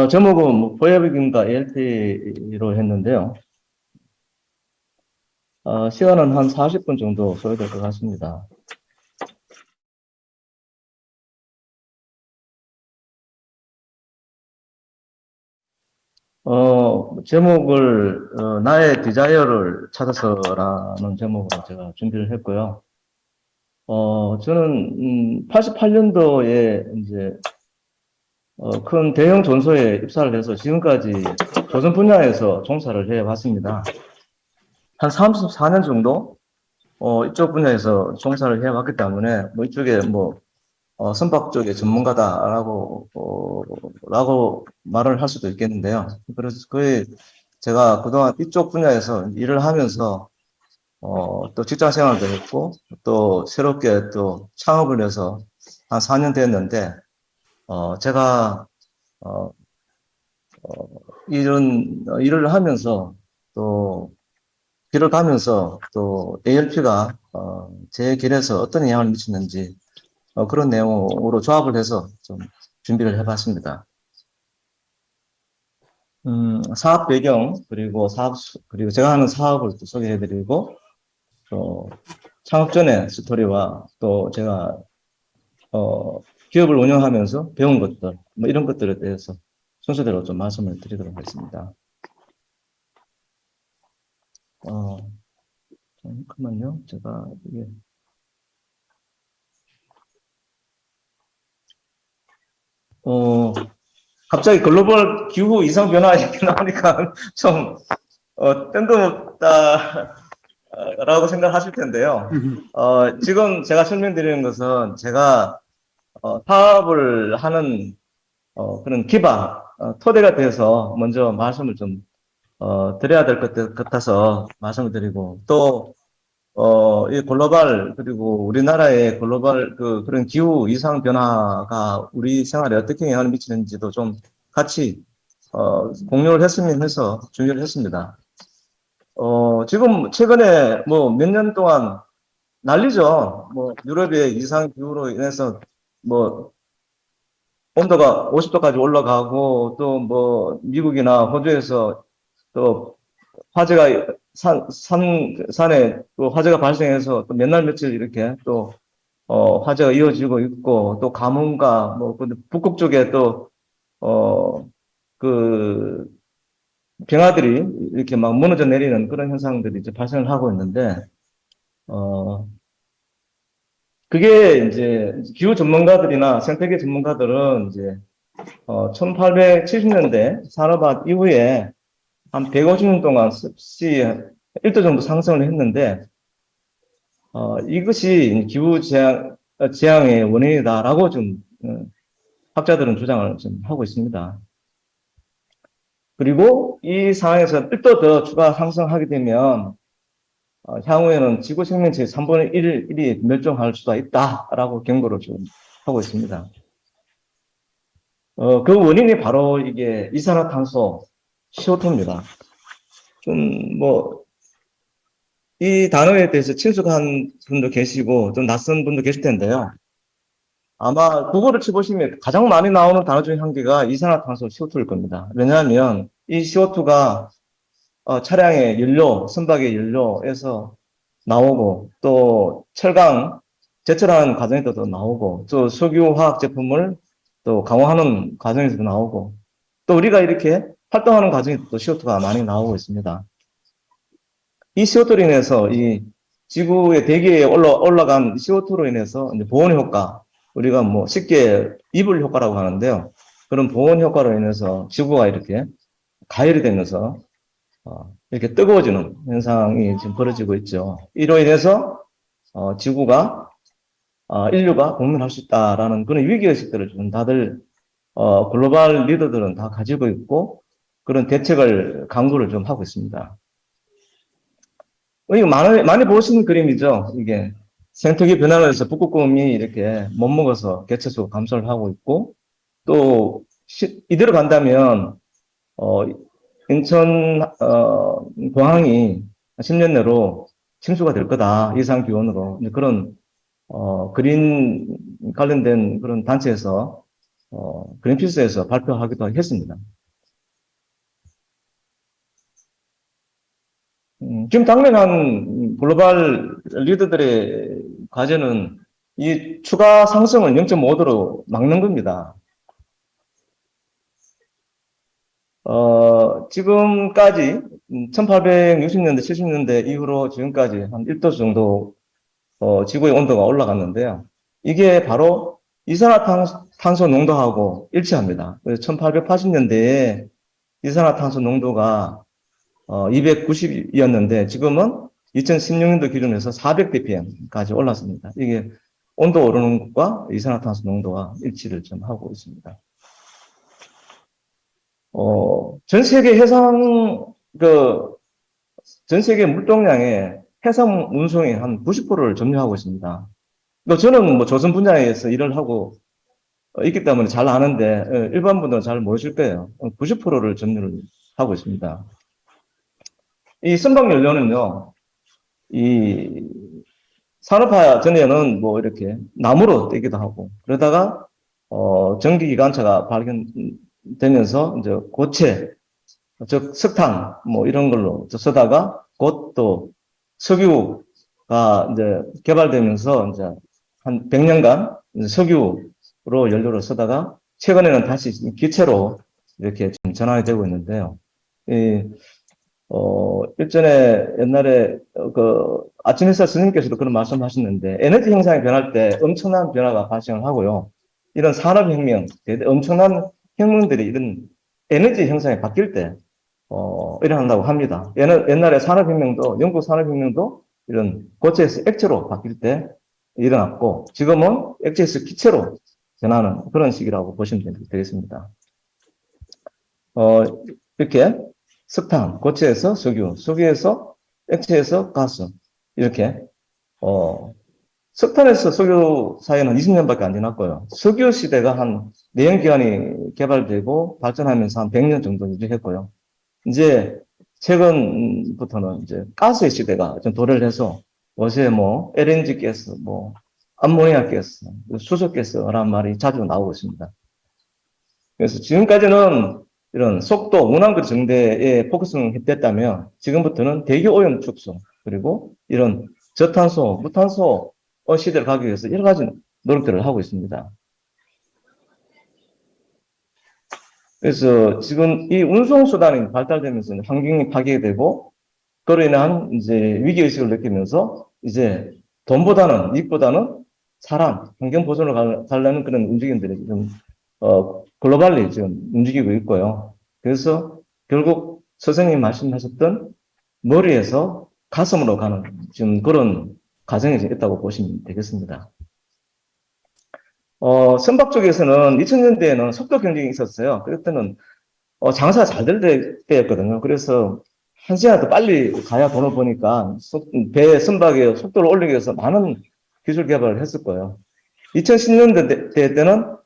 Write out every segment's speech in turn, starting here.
제목은 뭐 포야백인가 ALP로 했는데요. 시간은 한 40분 정도 소요될 것 같습니다. 제목을, 나의 디자이어를 찾아서라는 제목으로 제가 준비를 했고요. 저는, 88년도에 이제, 큰 대형 존소에 입사를 해서 지금까지 조선 분야에서 종사를 해 왔습니다. 한 34년 정도, 이쪽 분야에서 종사를 해 왔기 때문에, 뭐 이쪽에 뭐, 선박 쪽의 전문가다라고, 라고 말을 할 수도 있겠는데요. 그래서 거의 제가 그동안 이쪽 분야에서 일을 하면서, 또 직장 생활도 했고, 또 새롭게 또 창업을 해서 한 4년 됐는데, 제가, 어, 이런 일을 하면서 또 길을 가면서 또 ALP가, 제 길에서 어떤 영향을 미치는지, 그런 내용으로 조합을 해서 좀 준비를 해봤습니다. 사업 배경, 그리고 그리고 제가 하는 사업을 또 소개해드리고, 또 창업 전의 스토리와 또 제가, 기업을 운영하면서 배운 것들, 뭐 이런 것들에 대해서 순서대로 좀 말씀을 드리도록 하겠습니다. 어, 잠깐만요. 제가, 이게, 어, 갑자기 글로벌 기후 이상 변화 이렇게 나오니까 좀, 뜬금없다, 라고 생각하실 텐데요. 지금 제가 설명드리는 것은 제가 사업을 하는 그런 기반, 토대가 돼서 먼저 말씀을 좀 드려야 될 것 같아서 말씀을 드리고 또 이 글로벌 그리고 우리나라의 글로벌 그런 기후 이상 변화가 우리 생활에 어떻게 영향을 미치는지도 좀 같이 공유를 했으면 해서 준비를 했습니다. 지금 최근에 뭐 몇 년 동안 난리죠. 뭐 유럽의 이상 기후로 인해서 뭐 온도가 50도까지 올라가고 또 뭐 미국이나 호주에서 또 화재가 산에 또 화재가 발생해서 또 몇 날 며칠 이렇게 또 화재가 이어지고 있고 또 가뭄과 뭐 북극 쪽에 또그 병화들이 이렇게 막 무너져 내리는 그런 현상들이 이제 발생을 하고 있는데 어 그게 이제 기후 전문가들이나 생태계 전문가들은 이제 1870년대 산업화 이후에 한 150년 동안 습시 1도 정도 상승을 했는데, 이것이 재앙의 원인이다라고 좀, 학자들은 주장을 좀 하고 있습니다. 그리고 이 상황에서 1도 더 추가 상승하게 되면, 향후에는 지구 생명체의 3분의 1이 멸종할 수가 있다라고 경고를 좀 하고 있습니다. 그 원인이 바로 이게 이산화탄소, CO2입니다. 좀, 뭐, 이 단어에 대해서 친숙한 분도 계시고 좀 낯선 분도 계실 텐데요. 아마 국어를 쳐보시면 가장 많이 나오는 단어 중에 한 개가 이산화탄소 CO2일 겁니다. 왜냐하면 이 CO2가 차량의 연료, 선박의 연료에서 나오고 또 철강 제철하는 과정에서도 나오고 또 석유화학 제품을 또 강화하는 과정에서도 나오고 또 우리가 이렇게 활동하는 과정에서도 CO2가 많이 나오고 있습니다. 이 CO2로 인해서 이 지구의 대기에 올라간 CO2로 인해서 이제 보온 효과, 우리가 뭐 쉽게 이불 효과라고 하는데요. 그런 보온 효과로 인해서 지구가 이렇게 가열이 되면서 이렇게 뜨거워지는 현상이 지금 벌어지고 있죠. 이로 인해서 지구가 인류가 공멸할 수 있다라는 그런 위기의식들을 좀 다들 글로벌 리더들은 다 가지고 있고 그런 대책을 강구를 좀 하고 있습니다. 이거 많이 보시는 그림이죠. 이게 생태계 변화로 해서 북극곰이 이렇게 못 먹어서 개체수 감소를 하고 있고 또 이대로 간다면 어, 인천 공항이 10년 내로 침수가 될 거다 이상 기온으로 그런 그린 관련된 그런 단체에서 그린피스에서 발표하기도 했습니다. 지금 당면한 글로벌 리더들의 과제는 이 추가 상승을 0.5도로 막는 겁니다. 지금까지 1860년대, 70년대 이후로 지금까지 한 1도 정도 지구의 온도가 올라갔는데요. 이게 바로 이산화탄소 농도하고 일치합니다. 그래서 1880년대에 이산화탄소 농도가 290이었는데 지금은 2016년도 기준에서 400ppm까지 올랐습니다. 이게 온도 오르는 것과 이산화탄소 농도가 일치를 좀 하고 있습니다. 전 세계 전 세계 물동량의 해상 운송의 한 90%를 점유하고 있습니다. 저는 뭐 조선 분야에서 일을 하고 있기 때문에 잘 아는데 일반 분들은 잘 모르실 거예요. 90%를 점유를 하고 있습니다. 이 선박 연료는요, 이 산업화 전에는 뭐 이렇게 나무로 떼기도 하고 그러다가 전기 기관차가 발견되면서 이제 고체, 즉 석탄 뭐 이런 걸로 쓰다가 곧 또 석유가 이제 개발되면서 이제 한 100년간 석유로 연료를 쓰다가 최근에는 다시 기체로 이렇게 좀 전환이 되고 있는데요. 일전에 옛날에 아침 햇살 스님께서도 그런 말씀하셨는데 에너지 형상이 변할 때 엄청난 변화가 발생을 하고요. 이런 산업혁명, 엄청난 혁명들이 이런 에너지 형상이 바뀔 때 일어난다고 합니다. 옛날에 산업혁명도, 영국 산업혁명도 이런 고체에서 액체로 바뀔 때 일어났고, 지금은 액체에서 기체로 전하는 그런 시기라고 보시면 되겠습니다. 이렇게 석탄, 고체에서 석유, 석유에서 액체에서 가스, 이렇게, 석탄에서 석유 사이는 20년밖에 안 지났고요. 석유 시대가 한 내연기관이 개발되고 발전하면서 한 100년 정도 유지했고요. 이제 최근부터는 이제 가스의 시대가 좀 도래를 해서 요새 뭐 LNG 가스, 뭐 암모니아 가스, 수소 가스라는 말이 자주 나오고 있습니다. 그래서 지금까지는 이런 속도, 운항거리 정대에 포커스는 됐다면 지금부터는 대기 오염 축소 그리고 이런 저탄소, 무탄소 시대를 가기 위해서 여러 가지 노력들을 하고 있습니다. 그래서 지금 이 운송수단이 발달되면서 환경이 파괴되고 그로 인한 이제 위기의식을 느끼면서 이제 돈보다는, 이익보다는 사람, 환경 보존을 가려는 그런 움직임들이 지금, 글로벌리 지금 움직이고 있고요. 그래서 결국 선생님 말씀하셨던 머리에서 가슴으로 가는 지금 그런 과정이 있다고 보시면 되겠습니다. 선박 쪽에서는 2000년대에는 속도 경쟁이 있었어요. 그때는 장사가 잘 될 때였거든요. 그래서 한 시간 더 빨리 가야 돈을 버니까 배 선박의 속도를 올리기 위해서 많은 기술 개발을 했을 거예요. 2010년대 때는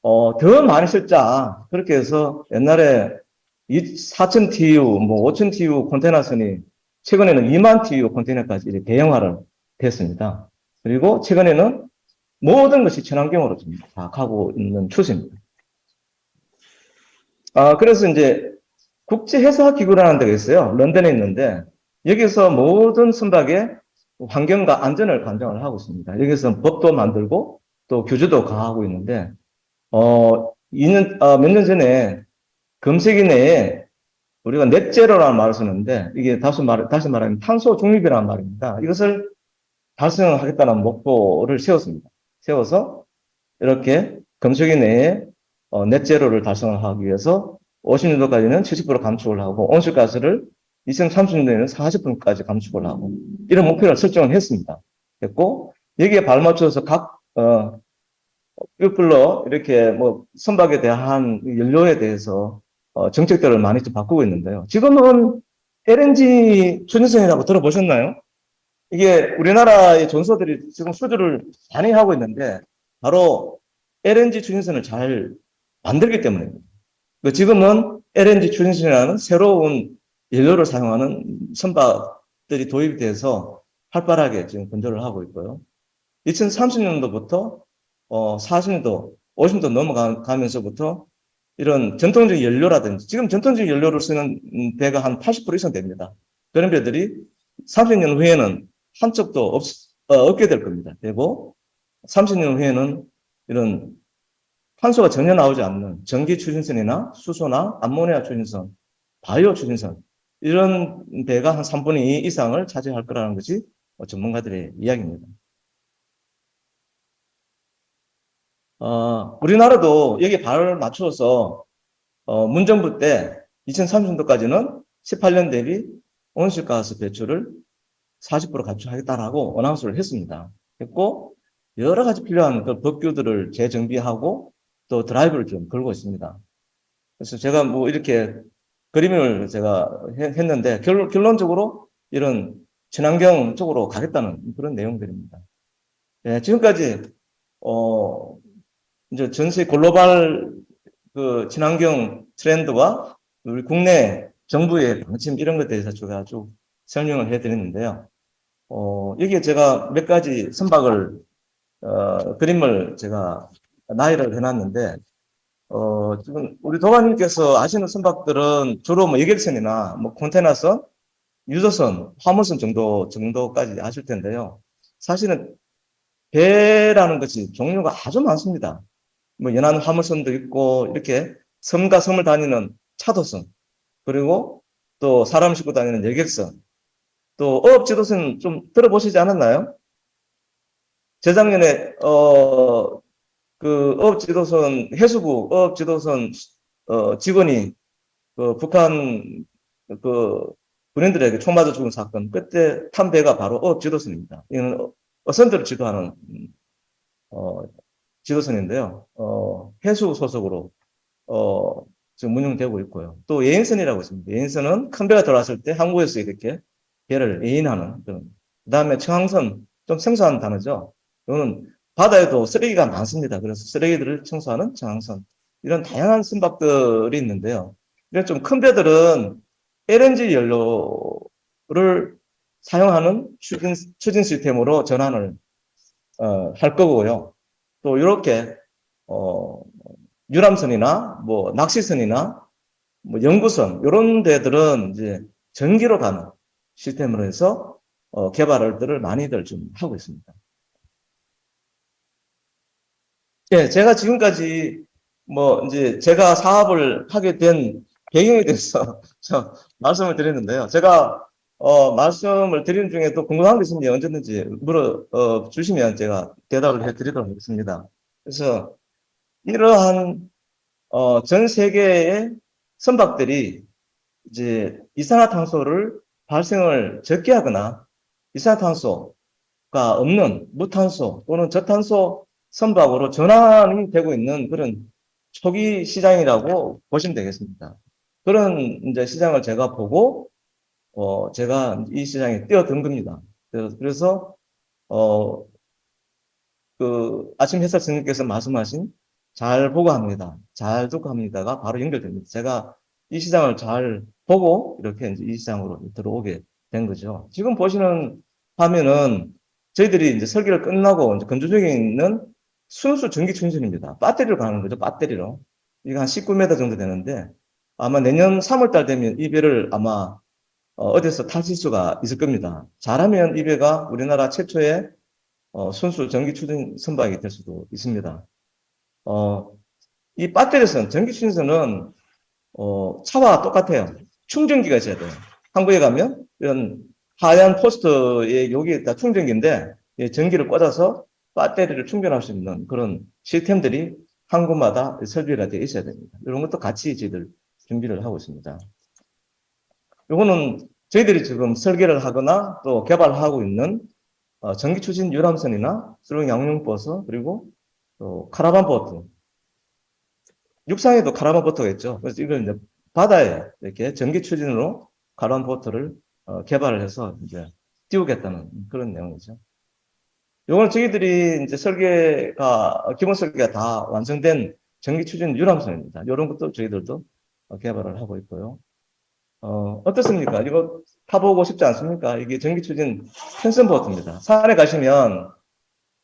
더 많이 쓸자 그렇게 해서 옛날에 4,000 TU, 뭐 5,000 TU 컨테이너선이 최근에는 2만 TU 컨테이너까지 이렇게 대형화를 됐습니다. 그리고 최근에는 모든 것이 친환경으로 좀 다 가고 있는 추세입니다. 그래서 이제 국제해사기구라는 데가 있어요. 런던에 있는데 여기서 모든 선박의 환경과 안전을 관장을 하고 있습니다. 여기서 법도 만들고 또 규제도 가하고 있는데 몇 년 전에 금세기 내에 우리가 넷제로라는 말을 쓰는데 이게 다시 말하면 탄소 중립이라는 말입니다. 이것을 달성하겠다는 목표를 세웠습니다. 세워서 이렇게 금세기 내에 넷제로를 달성하기 위해서 50년도까지는 70% 감축을 하고 온실가스를 2030년에는 40%까지 감축을 하고 이런 목표를 설정을 했습니다. 했고 여기에 발맞춰서 각 뷰플러 이렇게 뭐 선박에 대한 연료에 대해서 정책들을 많이 좀 바꾸고 있는데요. 지금은 LNG 추진선이라고 들어보셨나요? 이게 우리나라의 전소들이 지금 수주를 많이 하고 있는데 바로 LNG 추진선을 잘 만들기 때문입니다. 지금은 LNG 추진선이라는 새로운 연료를 사용하는 선박들이 도입이 돼서 활발하게 지금 건조를 하고 있고요. 2030년도부터 40년도 50도 넘어가면서부터 이런 전통적 연료라든지, 지금 전통적 연료를 쓰는 배가 한 80% 이상 됩니다. 그런 배들이 30년 후에는 한 척도 없게 될 겁니다. 되고, 30년 후에는 이런 탄소가 전혀 나오지 않는 전기 추진선이나 수소나 암모니아 추진선, 바이오 추진선, 이런 배가 한 3분의 2 이상을 차지할 거라는 것이 전문가들의 이야기입니다. 우리나라도 여기에 발을 맞추어서 문정부 때 2030년도까지는 18년 대비 온실가스 배출을 40% 감축하겠다라고 어나운스를 했습니다. 했고 여러 가지 필요한 그 법규들을 재정비하고 또 드라이브를 좀 걸고 있습니다. 그래서 제가 뭐 이렇게 그림을 제가 했는데 결론적으로 이런 친환경 쪽으로 가겠다는 그런 내용들입니다. 네, 지금까지 이제 전세 글로벌 그 친환경 트렌드와 우리 국내 정부의 방침 이런 것에 대해서 제가 쭉 설명을 해드렸는데요. 여기에 제가 몇 가지 선박을 그림을 제가 나열을 해놨는데 지금 우리 도관님께서 아시는 선박들은 주로 뭐 여객선이나 뭐 컨테너선, 유조선, 화물선 정도까지 아실 텐데요. 사실은 배라는 것이 종류가 아주 많습니다. 뭐 연안 화물선도 있고 이렇게 섬과 섬을 다니는 차도선, 그리고 또 사람 싣고 다니는 여객선, 또 어업지도선 좀 들어보시지 않았나요? 재작년에 그 어업지도선 해수부 어업지도선 직원이 그 북한 그 군인들에게 총 맞아 죽은 사건, 그때 탄 배가 바로 어업지도선입니다. 이는 어선들을 지도하는 어, 지도선인데요. 해수 소속으로 지금 운영되고 있고요. 또 예인선이라고 있습니다. 예인선은 큰 배가 들어왔을 때 항구에서 이렇게 배를 예인하는 그런. 그다음에 청항선, 좀 생소한 단어죠. 이거는 바다에도 쓰레기가 많습니다. 그래서 쓰레기들을 청소하는 청항선. 이런 다양한 선박들이 있는데요. 이런 좀 큰 배들은 LNG 연료를 사용하는 추진 시스템으로 전환을 할 거고요. 또 이렇게 유람선이나 뭐 낚시선이나 뭐 연구선 이런 데들은 이제 전기로 가는 시스템으로 해서 개발들을 많이들 좀 하고 있습니다. 예, 제가 지금까지 뭐 이제 제가 사업을 하게 된 배경에 대해서 저 말씀을 드렸는데요. 제가 말씀을 드리는 중에 또 궁금한 게 있으면 언제든지 주시면 제가 대답을 해드리도록 하겠습니다. 그래서 이러한 전 세계의 선박들이 이제 이산화탄소를 발생을 적게 하거나 이산화탄소가 없는 무탄소 또는 저탄소 선박으로 전환이 되고 있는 그런 초기 시장이라고 보시면 되겠습니다. 그런 이제 시장을 제가 보고 제가 이 시장에 뛰어든 겁니다. 그래서 어, 그 아침 햇살 스님께서 말씀하신 잘 보고 합니다. 잘 듣고 합니다가 바로 연결됩니다. 제가 이 시장을 잘 보고 이렇게 이제 이 시장으로 들어오게 된 거죠. 지금 보시는 화면은 저희들이 이제 설계를 끝나고 이제 건조중에 있는 순수 전기 충전입니다. 배터리로 가는 거죠. 배터리로. 이거 한 19m 정도 되는데 아마 내년 3월달 되면 이 배를 아마 어디서 타실 수가 있을 겁니다. 잘하면 이 배가 우리나라 최초의 순수 전기 추진 선박이 될 수도 있습니다. 이 배터리선, 전기 추진선은 차와 똑같아요. 충전기가 있어야 돼요. 한국에 가면 이런 하얀 포스트에 여기에다 충전기인데 전기를 꽂아서 배터리를 충전할 수 있는 그런 시스템들이 항구마다 설비가 되어 있어야 됩니다. 이런 것도 같이 저희들 준비를 하고 있습니다. 이거는 저희들이 지금 설계를 하거나 또 개발하고 있는 전기 추진 유람선이나 슬롱 양용 버스 그리고 또 카라반 보트, 육상에도 카라반 보트가 있죠. 그래서 이걸 이제 바다에 이렇게 전기 추진으로 카라반 보트를 개발을 해서 이제 띄우겠다는 그런 내용이죠. 이거는 저희들이 이제 기본 설계가 다 완성된 전기 추진 유람선입니다. 이런 것도 저희들도 개발을 하고 있고요. 어떻습니까? 이거 타보고 싶지 않습니까? 이게 전기 추진 편선 보트입니다. 산에 가시면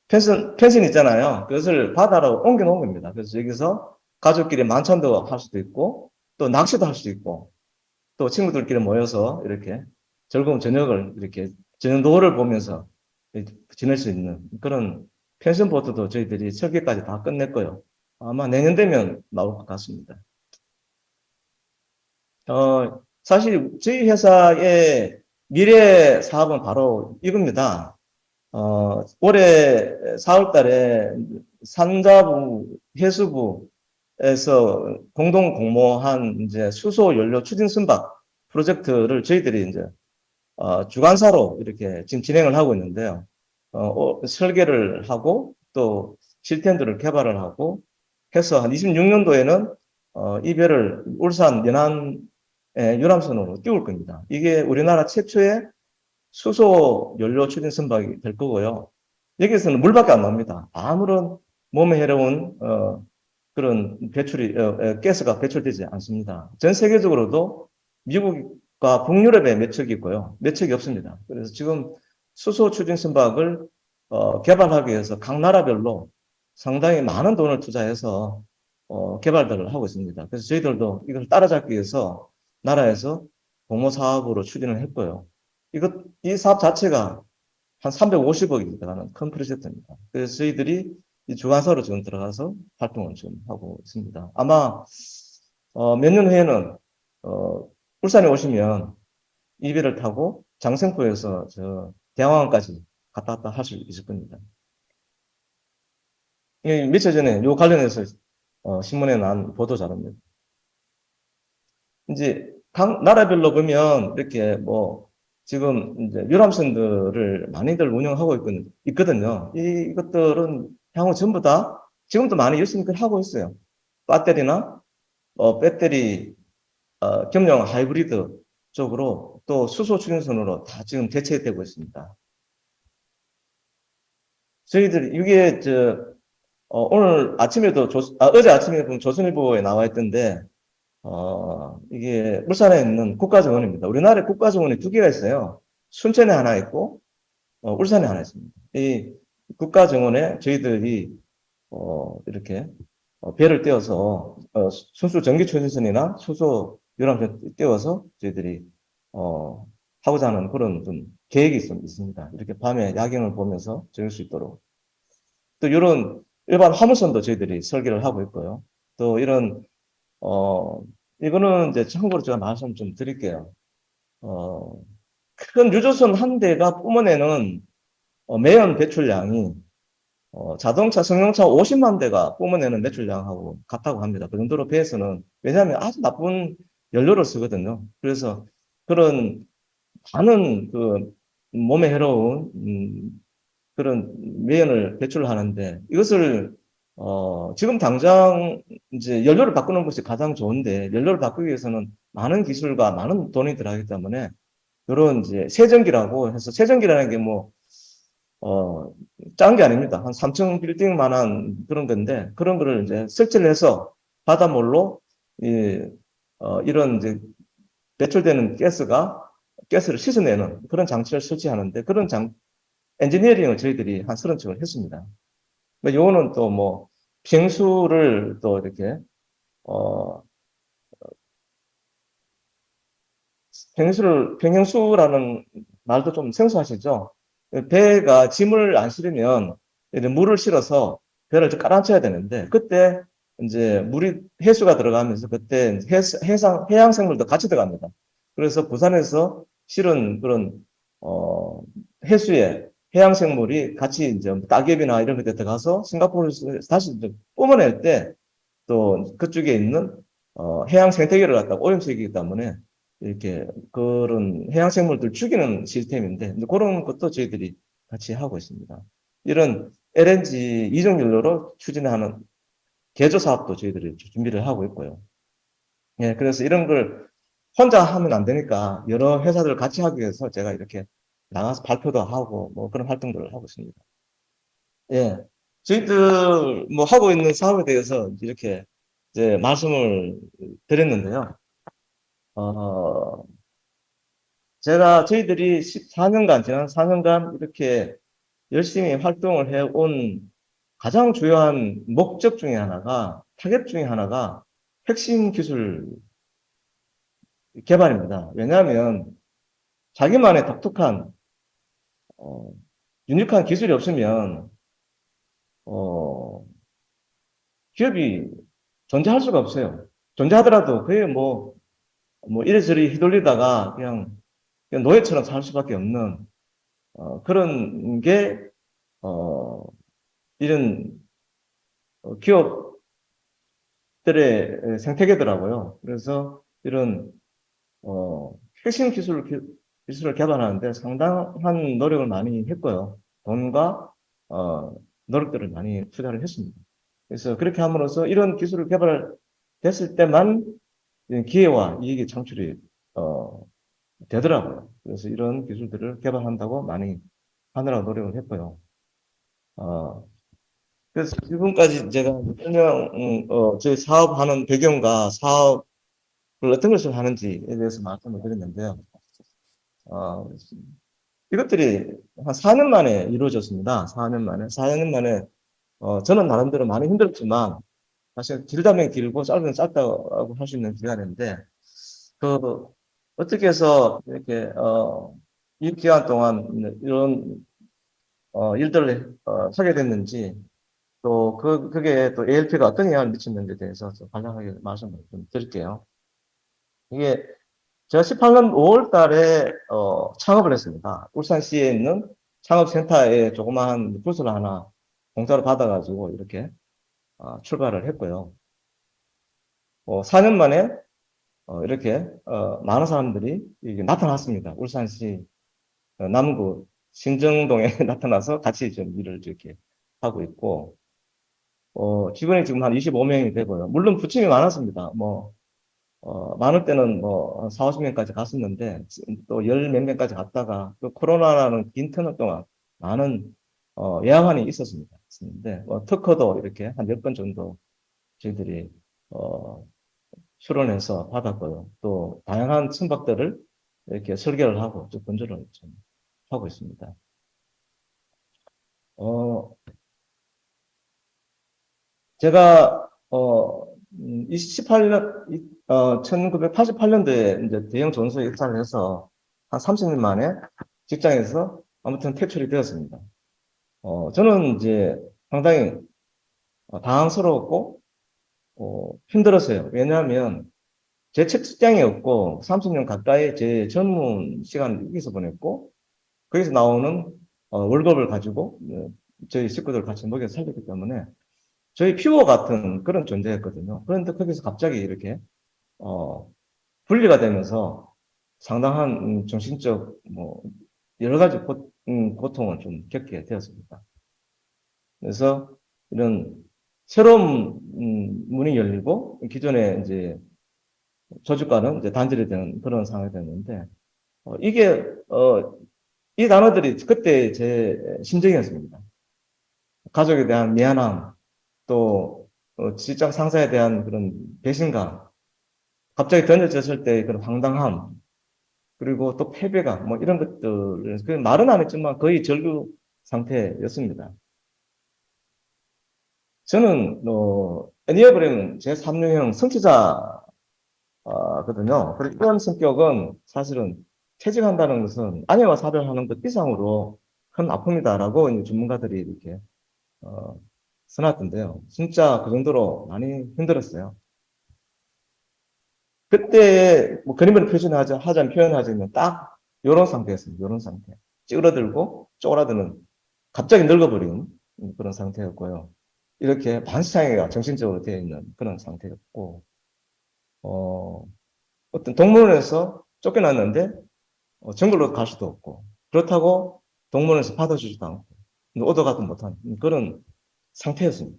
펜션 있잖아요. 그것을 바다로 옮겨 놓은 겁니다. 그래서 여기서 가족끼리 만찬도 할 수도 있고, 또 낚시도 할 수도 있고, 또 친구들끼리 모여서 이렇게 즐거운 저녁을 이렇게 저녁 노을을 보면서 지낼 수 있는 그런 펜션 보트도 저희들이 설계까지 다 끝냈고요. 아마 내년 되면 나올 것 같습니다. 사실 저희 회사의 미래 사업은 바로 이겁니다. 올해 4월 달에 산자부, 해수부에서 공동 공모한 이제 수소 연료 추진 선박 프로젝트를 저희들이 이제 주관사로 이렇게 지금 진행을 하고 있는데요. 설계를 하고 또 시스템들을 개발을 하고 해서 한 26년도에는 이 배를 울산 연안 유람선으로 띄울 겁니다. 이게 우리나라 최초의 수소 연료 추진 선박이 될 거고요. 여기서는 물밖에 안 나옵니다. 아무런 몸에 해로운 그런 가스가 배출되지 않습니다. 전 세계적으로도 미국과 북유럽에 몇 척이 있고요. 몇 척이 없습니다. 그래서 지금 수소 추진 선박을 개발하기 위해서 각 나라별로 상당히 많은 돈을 투자해서 개발들을 하고 있습니다. 그래서 저희들도 이걸 따라잡기 위해서 나라에서 공모 사업으로 추진을 했고요. 이 사업 자체가 한 350억이 들어가는 큰 프로젝트입니다. 그래서 저희들이 이 주관사로 지금 들어가서 활동을 좀 하고 있습니다. 아마 몇 년 후에는 울산에 오시면 이 배를 타고 장생포에서 저 대왕항까지 갔다 왔다 할 수 있을 겁니다. 며칠 전에 요 관련해서 신문에 난 보도 자료입니다. 이제 각 나라별로 보면 이렇게 뭐 지금 이제 유람선들을 많이들 운영하고 있거든요. 이것들은 향후 전부 다 지금도 많이 열심히 하고 있어요. 배터리나 배터리 겸용 하이브리드 쪽으로 또 수소 추진선으로 다 지금 대체되고 있습니다. 저희들이 이게 오늘 아침에도 어제 아침에 보면 조선일보에 나와 있던데 이게 울산에 있는 국가정원입니다. 우리나라에 국가정원이 두 개가 있어요. 순천에 하나 있고, 울산에 하나 있습니다. 이 국가정원에 저희들이, 이렇게, 배를 띄워서, 순수 전기초신선이나 수소 유람선 띄워서 저희들이, 하고자 하는 그런 좀 계획이 있습니다. 이렇게 밤에 야경을 보면서 즐길 수 있도록. 또 이런 일반 화물선도 저희들이 설계를 하고 있고요. 또 이런 어, 이거는 이제 참고로 제가 말씀 좀 드릴게요. 어, 큰 유조선 한 대가 뿜어내는 매연 배출량이 자동차, 승용차 50만 대가 뿜어내는 배출량하고 같다고 합니다. 그 정도로 배에서는, 왜냐하면 아주 나쁜 연료를 쓰거든요. 그래서 그런 많은 그 몸에 해로운 그런 매연을 배출하는데 이것을 지금 당장 이제 연료를 바꾸는 것이 가장 좋은데 연료를 바꾸기 위해서는 많은 기술과 많은 돈이 들어가기 때문에 이런 이제 세전기라고 해서 세전기라는 게 뭐 짠 게 아닙니다. 한 3층 빌딩만한 그런 건데 그런 거를 이제 설치를 해서 바닷물로 이런 이제 배출되는 가스를 씻어내는 그런 장치를 설치하는데 그런 엔지니어링을 저희들이 한 30층을 했습니다. 요거는 또 뭐, 평수를 또 이렇게, 어, 평형수라는 말도 좀 생소하시죠? 배가 짐을 안 실으면 물을 실어서 배를 좀 깔아앉혀야 되는데, 그때 이제 해수가 들어가면서 그때 해양 생물도 같이 들어갑니다. 그래서 부산에서 실은 그런, 어, 해수에 해양 생물이 같이 이제 따개비나 이런 것에 들어가서 싱가포르에서 다시 이제 뿜어낼 때 또 그쪽에 있는 해양 생태계를 갖다가 오염시키기 때문에 이렇게 그런 해양 생물들 죽이는 시스템인데 그런 것도 저희들이 같이 하고 있습니다. 이런 LNG 이종 연료로 추진하는 개조 사업도 저희들이 준비를 하고 있고요. 예, 그래서 이런 걸 혼자 하면 안 되니까 여러 회사들 같이 하기 위해서 제가 이렇게 나가서 발표도 하고 뭐 그런 활동들을 하고 있습니다. 예. 저희들 뭐 하고 있는 사업에 대해서 이렇게 이제 말씀을 드렸는데요. 어, 저희들이 지난 4년간 이렇게 열심히 활동을 해온 가장 주요한 목적 중에 하나가, 타겟 중에 하나가 핵심 기술 개발입니다. 왜냐하면 자기만의 독특한, 어, 유니크한 기술이 없으면, 어, 기업이 존재할 수가 없어요. 존재하더라도 그게 뭐 이래저래 휘둘리다가 그냥 노예처럼 살 수밖에 없는, 그런 게, 어, 이런 기업들의 생태계더라고요. 그래서 이런, 어, 핵심 기술을 개발하는데 상당한 노력을 많이 했고요. 돈과, 어, 노력들을 많이 투자를 했습니다. 그래서 그렇게 함으로써 이런 기술을 개발됐을 때만 기회와 이익이 창출이, 되더라고요. 그래서 이런 기술들을 개발한다고 많이 하느라고 노력을 했고요. 어, 그래서 지금까지 제가 설명, 저희 사업하는 배경과 사업을 어떤 것을 하는지에 대해서 말씀을 드렸는데요. 어, 이것들이 한 4년 만에 이루어졌습니다. 4년 만에. 4년 만에, 저는 나름대로 많이 힘들었지만, 사실 길다면 길고 짧으면 짧다고 할 수 있는 기간인데, 그, 어떻게 해서 이렇게, 이 기간 동안 이런, 일들을, 하게 됐는지, 또 그게 또 ALP가 어떤 영향을 미쳤는지에 대해서 좀 간략하게 말씀을 좀 드릴게요. 이게 제가 18년 5월 달에 창업을 했습니다. 울산시에 있는 창업센터에 조그마한 부스를 하나 공짜로 받아가지고 이렇게 출발을 했고요. 4년 만에 이렇게 많은 사람들이 이게 나타났습니다. 울산시 남구 신정동에 나타나서 같이 좀 일을 이렇게 하고 있고, 직원이 지금 한 25명이 되고요. 물론 부침이 많았습니다. 많을 때는 한 4, 50명까지 갔었는데, 또 열 몇 명까지 갔다가, 또 코로나라는 긴 터널 동안 많은, 예약안이 있었습니다. 있었는데, 특허도 이렇게 한 10건 정도 저희들이, 어, 수련해서 받았고요. 또, 다양한 선박들을 이렇게 설계를 하고, 또 건조를 좀 하고 있습니다. 어, 제가, 28년, 1988년도에 이제 대형 전소에 입사를 해서 한 30년 만에 직장에서 아무튼 퇴출이 되었습니다. 저는 이제 상당히 당황스러웠고, 힘들었어요. 왜냐하면 제 책 직장이 없고 30년 가까이 제 젊은 시간을 여기서 보냈고, 거기서 나오는 월급을 가지고 저희 식구들 같이 먹여 살렸기 때문에 저희 피부와 같은 그런 존재였거든요. 그런데 거기서 갑자기 이렇게 어, 분리가 되면서 상당한 정신적 여러 가지 고통을 좀 겪게 되었습니다. 그래서 이런 새로운 문이 열리고 기존에 이제 조직과는 이제 단절이 되는 그런 상황이 됐는데 이게 이 단어들이 그때 제 심정이었습니다. 가족에 대한 미안함, 또 직장 상사에 대한 그런 배신감, 갑자기 던져졌을 때 그런 황당함, 그리고 또 패배감, 이런 것들, 그 말은 안 했지만 거의 절규 상태였습니다. 저는, 애니어그램은 제 3류형 성취자거든요. 그리고 이런 성격은 사실은 퇴직한다는 것은 아내와 사별하는 것 이상으로 큰 아픔이다라고 이제 전문가들이 이렇게, 어, 써놨던데요. 진짜 그 정도로 많이 힘들었어요. 그때 뭐 그림을 하자면 표현하자면 딱 요런 상태였습니다. 요런 상태. 찌그러들고 쪼그라드는 갑자기 늙어버린 그런 상태였고요. 이렇게 반사장애가 정신적으로 되어 있는 그런 상태였고, 어, 어떤 동물원에서 쫓겨났는데 정글로 갈 수도 없고, 그렇다고 동물원에서 받아주지도 않고, 얻어가도 못한 그런 상태였습니다.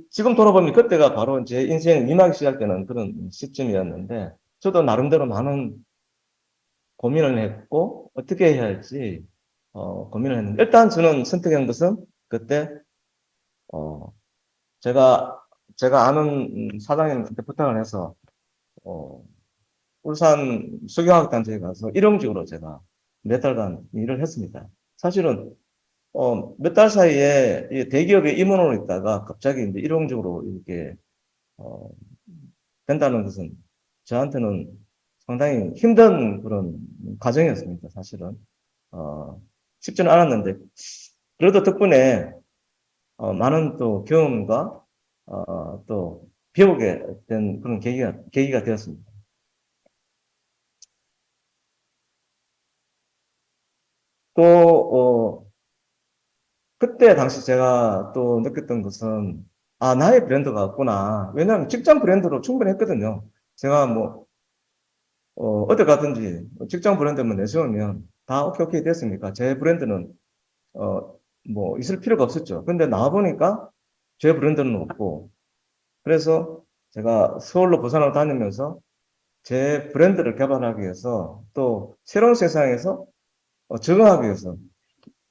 지금 돌아보면 그때가 바로 제 인생 미막이 시작되는 그런 시점이었는데, 저도 나름대로 많은 고민을 했고, 어떻게 해야 할지, 고민을 했는데, 일단 저는 선택한 것은 그때, 어, 제가 아는 사장님한테 부탁을 해서, 어, 울산 수경학단지에 가서 일용직으로 제가 몇 달간 일을 했습니다. 사실은 몇 달 사이에 이 대기업에 임원으로 있다가 갑자기 이제 일용직으로 이렇게 어, 된다는 것은 저한테는 상당히 힘든 그런 과정이었습니다. 사실은 쉽지는 않았는데 그래도 덕분에 많은 또 경험과 또 배우게 된 그런 계기가 되었습니다. 또 그때 당시 제가 또 느꼈던 것은 나의 브랜드가 없구나. 왜냐하면 직장 브랜드로 충분히 했거든요. 제가 뭐 어디 가든지 직장 브랜드만 내세우면 다 오케이 오케이 됐으니까 제 브랜드는 뭐 있을 필요가 없었죠. 근데 나와 보니까 제 브랜드는 없고 그래서 제가 서울로 부산으로 다니면서 제 브랜드를 개발하기 위해서 또 새로운 세상에서 적응하기 위해서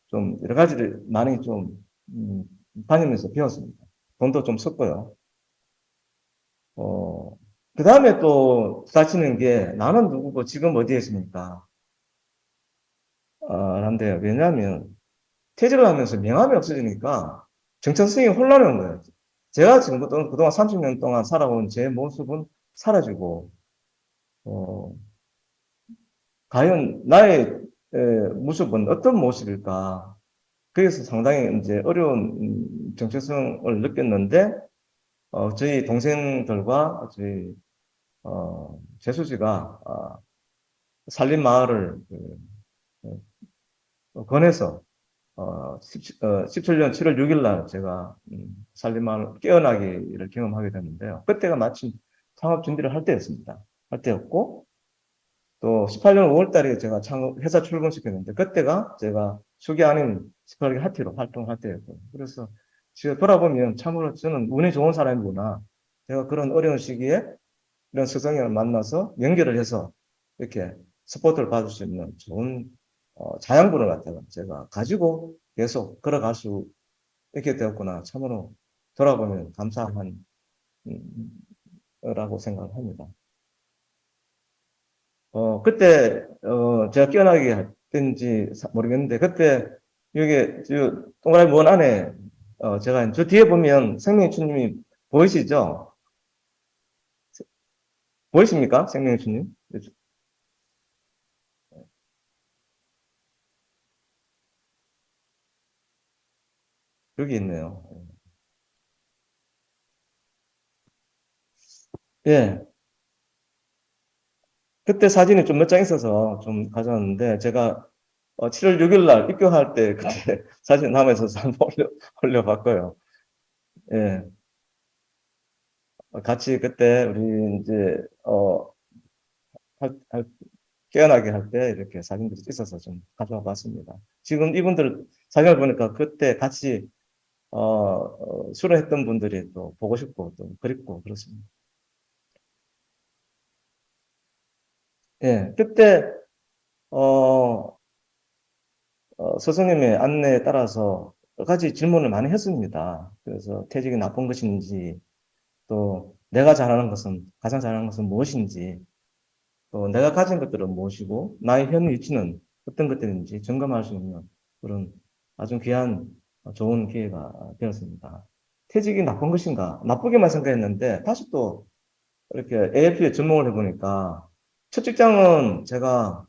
좀 여러 가지를 많이 좀 음, 다니면서 배웠습니다. 돈도 좀 썼고요. 어, 그 다음에 또 부딪히는 게 나는 누구고 지금 어디에 있습니까? 난데요. 왜냐하면 퇴직을 하면서 명함이 없어지니까 정체성이 혼란이 온 거예요. 제가 지금 그동안 30년 동안 살아온 제 모습은 사라지고, 어, 과연 나의 모습은 어떤 모습일까? 그래서 상당히 이제 어려운 정체성을 느꼈는데, 저희 동생들과 저희, 재수지가, 살림마을을 권해서 17년 7월 6일 날 제가 살림마을 깨어나기를 경험하게 됐는데요. 그때가 마침 창업 준비를 할 때였습니다. 할 때였고 또 18년 5월 달에 제가 회사 출근시켰는데 그때가 제가 축이 아닌 18개 하티로 활동할 때였고 그래서 지금 돌아보면 참으로 저는 운이 좋은 사람이구나. 제가 그런 어려운 시기에 이런 스승을 만나서 연결을 해서 이렇게 스포트를 받을 수 있는 좋은 자양분을 갖다가 제가 가지고 계속 걸어갈 수 있게 되었구나. 참으로 돌아보면 감사한 라고 생각을 합니다. 그때 제가 깨어나게 할 때인지 모르겠는데 그때 여기 저 동그라미 문 안에 제가 저 뒤에 보면 생명주님이 보이시죠? 보이십니까? 생명주님? 여기 있네요. 예. 그때 사진이 좀 몇 장 있어서 좀 가져왔는데 제가 7월 6일 날 입교할 때 그때 사진 남아서 한번 올려봤고요. 예. 같이 그때 우리 이제 할, 할, 깨어나게 할 때 이렇게 사진들이 있어서 좀 가져와 봤습니다. 지금 이분들 사진을 보니까 그때 같이 수료했던 분들이 또 보고 싶고 또 그립고 그렇습니다. 예. 그때 어, 스승님의 안내에 따라서 여러 가지 질문을 많이 했습니다. 그래서 퇴직이 나쁜 것인지, 또 내가 잘하는 것은, 가장 잘하는 것은 무엇인지, 또 내가 가진 것들은 무엇이고, 나의 현 위치는 어떤 것들인지 점검할 수 있는 그런 아주 귀한 좋은 기회가 되었습니다. 퇴직이 나쁜 것인가? 나쁘게만 생각했는데, 다시 또 이렇게 AF에 전공을 해보니까, 첫 직장은 제가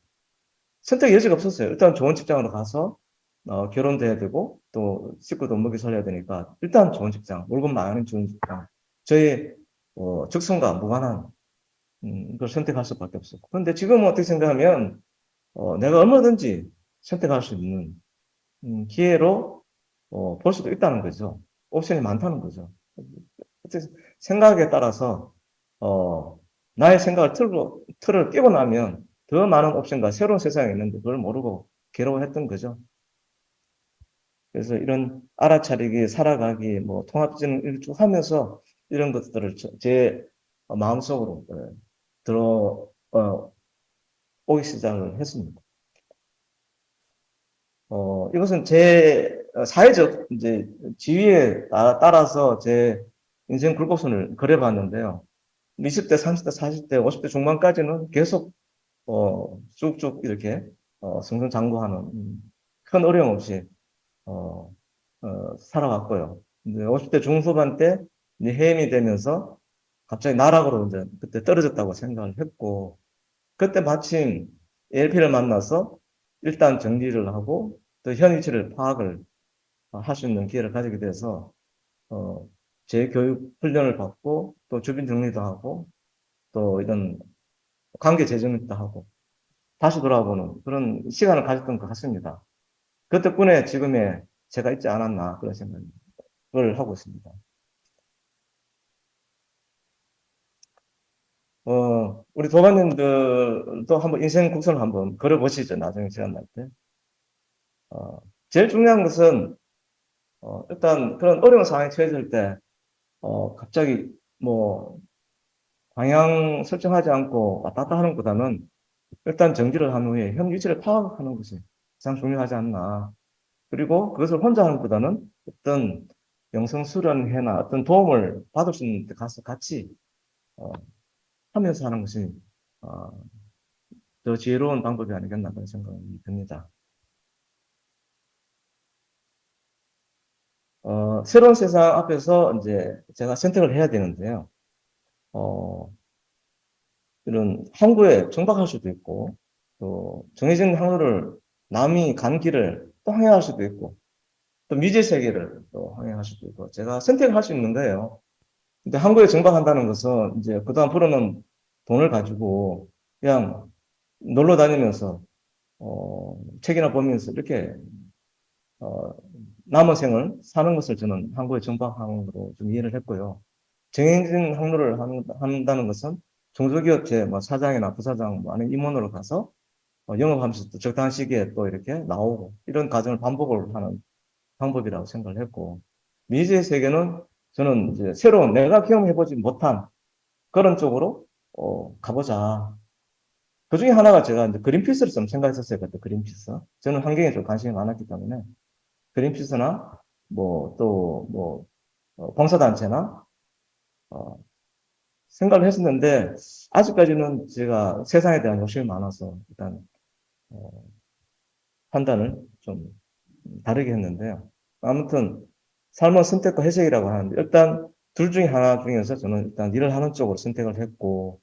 선택 여지가 없었어요. 일단 좋은 직장으로 가서 결혼도 해야 되고 또 식구도 먹이 살려야 되니까 일단 좋은 직장, 월급 많은 좋은 직장. 저의 적성과 무관한 걸 선택할 수밖에 없었고. 그런데 지금은 어떻게 생각하면 내가 얼마든지 선택할 수 있는 기회로 볼 수도 있다는 거죠. 옵션이 많다는 거죠. 생각에 따라서 어, 나의 생각을 틀을 깨고 나면 더 많은 옵션과 새로운 세상이 있는데 그걸 모르고 괴로워했던 거죠. 그래서 이런 알아차리기, 살아가기, 뭐 통합진을 쭉 하면서 이런 것들을 제 마음속으로 들어 오기 시작을 했습니다. 이것은 제 사회적 이제 지위에 따라서 제 인생 굴곡선을 그려봤는데요. 20대, 30대, 40대, 50대 중반까지는 계속 쭉쭉 이렇게 승승장구하는 큰 어려움 없이 살아왔고요. 이제 50대 중후반 때 이제 해임이 되면서 갑자기 나락으로 이제 그때 떨어졌다고 생각을 했고, 그때 마침 LP를 만나서 일단 정리를 하고 또 현 위치를 파악을 할 수 있는 기회를 가지게 돼서 어, 재교육 훈련을 받고 또 주변 정리도 하고 또 이런 관계 재정립도 하고 다시 돌아보는 그런 시간을 가졌던 것 같습니다. 그 덕분에 지금의 제가 있지 않았나 그런 생각을 하고 있습니다. 우리 도반님들도 한번 인생 곡선을 한번 걸어보시죠. 나중에 시간 날 때. 어, 제일 중요한 것은 일단 그런 어려운 상황에 처해질 때 갑자기 뭐 방향 설정하지 않고 왔다 갔다 하는 것보다는 일단 정지를 한 후에 현 위치를 파악하는 것이 가장 중요하지 않나. 그리고 그것을 혼자 하는 것보다는 어떤 영성 수련회나 어떤 도움을 받을 수 있는 데 가서 같이 어, 하면서 하는 것이 어, 더 지혜로운 방법이 아니겠나 그런 생각이 듭니다. 새로운 세상 앞에서 이제 제가 선택을 해야 되는데요. 어, 이런 항구에 정박할 수도 있고, 또 정해진 항로를 남이 간 길을 또 항해할 수도 있고, 또 미지의 세계를 또 항해할 수도 있고, 제가 선택을 할 수 있는 거예요. 근데 항구에 정박한다는 것은 이제 그동안 벌어놓은 돈을 가지고 그냥 놀러 다니면서, 책이나 보면서 이렇게, 어, 남은 생을 사는 것을 저는 항구에 정박하는 것으로 좀 이해를 했고요. 정해진 항로를 한다는 것은 중소기업체 뭐 사장이나 부사장 뭐 아니면 임원으로 가서 영업하면서 또 적당한 시기에 또 이렇게 나오고 이런 과정을 반복을 하는 방법이라고 생각을 했고 미지의 세계는 저는 이제 새로운 내가 경험해보지 못한 그런 쪽으로 가보자. 그 중에 하나가 제가 이제 그린피스를 좀 생각했었어요. 그때 그린피스. 저는 환경에 좀 관심이 많았기 때문에 그린피스나 뭐 또 뭐 봉사단체나 어, 생각을 했었는데 아직까지는 제가 세상에 대한 욕심이 많아서 일단 어, 판단을 좀 다르게 했는데요. 아무튼 삶은 선택과 해석이라고 하는데 일단 둘 중에 하나 중에서 저는 일단 일을 하는 쪽으로 선택을 했고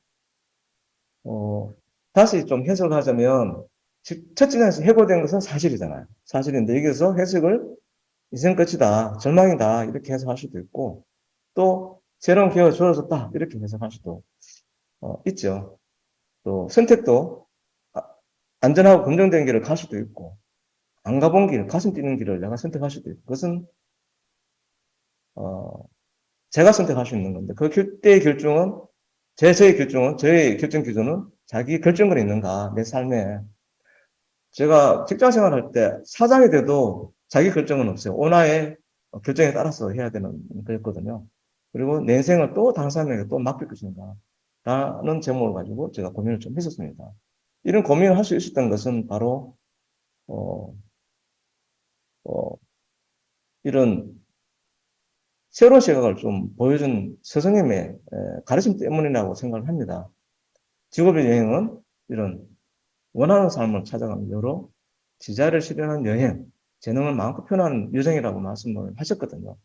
어, 다시 좀 해석을 하자면 첫 진에서 해고된 것은 사실이잖아요. 사실인데 여기서 해석을 인생 끝이다, 절망이다 이렇게 해석할 수도 있고 또 새로운 기회가 주어졌다 이렇게 해석할 수도 있죠. 또 선택도 아- 안전하고 긍정된 길을 갈 수도 있고 안 가본 길, 가슴 뛰는 길을 내가 선택할 수도 있고 그것은 어, 제가 선택할 수 있는 건데 그 그때의 결정은 저의 결정은 저의 결정 기준은 자기 결정권이 있는가 내 삶에 제가 직장 생활할 때 사장이 돼도 자기 결정은 없어요. 오나의 결정에 따라서 해야 되는 거였거든요. 그리고 내 인생을 또 다른 사람에게 또 맡길 것인가 라는 제목을 가지고 제가 고민을 좀 했었습니다. 이런 고민을 할 수 있었던 것은 바로 어, 어, 이런 새로운 시각을 좀 보여준 스승님의 가르침 때문이라고 생각을 합니다. 직업의 여행은 이런 원하는 삶을 찾아가는 여러 지자를 실현하는 여행, 재능을 마음껏 표현하는 여정이라고 말씀을 하셨거든요.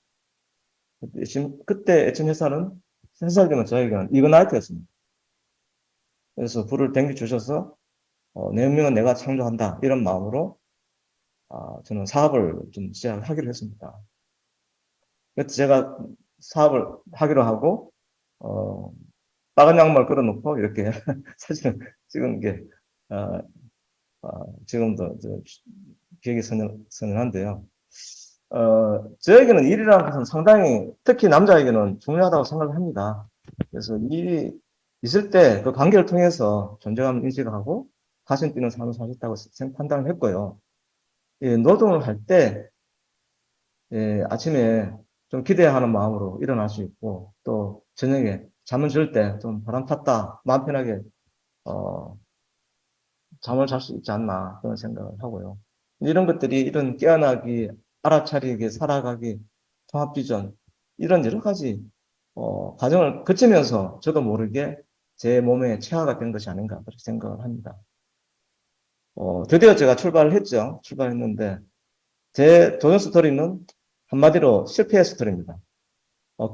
그때 애청 회사는 저에게는 이그나이트였습니다. 그래서 불을 땡겨 주셔서 내 운명은 내가 창조한다 이런 마음으로 저는 사업을 좀 시작하기로 했습니다. 그래서 제가 사업을 하기로 하고 어, 빨간 양말 끌어놓고 이렇게 사진을 찍은 게 어, 지금도 기억이 선연한데요. 저에게는 일이라는 것은 상당히 특히 남자에게는 중요하다고 생각을 합니다. 그래서 일이 있을 때 그 관계를 통해서 존재감을 인식하고 가슴 뛰는 삶을 사셨다고 판단을 했고요. 예, 노동을 할 때 아침에 좀 기대하는 마음으로 일어날 수 있고 또 저녁에 잠을 잘 때 좀 바람 탔다 마음 편하게 어, 잠을 잘 수 있지 않나 그런 생각을 하고요. 이런 것들이 이런 깨어나기, 알아차리기, 살아가기, 통합비전 이런 여러 가지 과정을 거치면서 저도 모르게 제 몸에 체화가 된 것이 아닌가 그렇게 생각을 합니다. 드디어 제가 출발을 했죠. 출발했는데, 제 도전 스토리는 한마디로 실패의 스토리입니다.